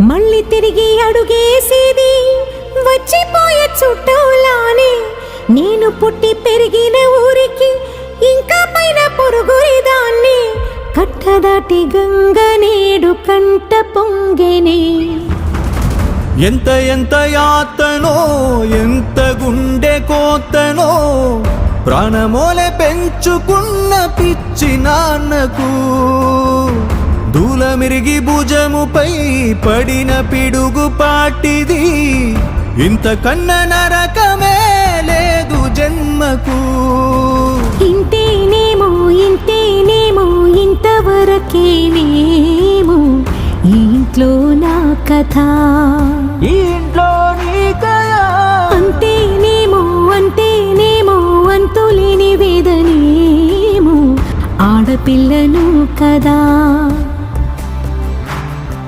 మళ్ళీ తిరిగి అడుగేసేది వచ్చిపోయే చుట్టూలానే. నేను పుట్టి పెరిగిన ఊరికి ఇంకా పైన పొరుగురిదాన్ని. కట్టదాటి గంగ నేడు కంట పొంగెనే. ఎంత ఎంత యాతనో ఎంత గుండె కోతనో ప్రాణమోలే పెంచుకున్న పిచ్చి నాన్నకు. దూలమిరిగి భుజముపై పడిన పిడుగు పాటిది. ఇంతకన్నా నరకమే లేదు జన్మకు. ఇంతేనేమో ఇంతేనేమో ఇంతవరకేనేమో ఈ ఇంట్లో నా కథ. ఈ ఇంట్లో నీ కథ. అంతేనేమో అంతేనేమో అంతులేని వేదనేమో ఆడపిల్లను కదా.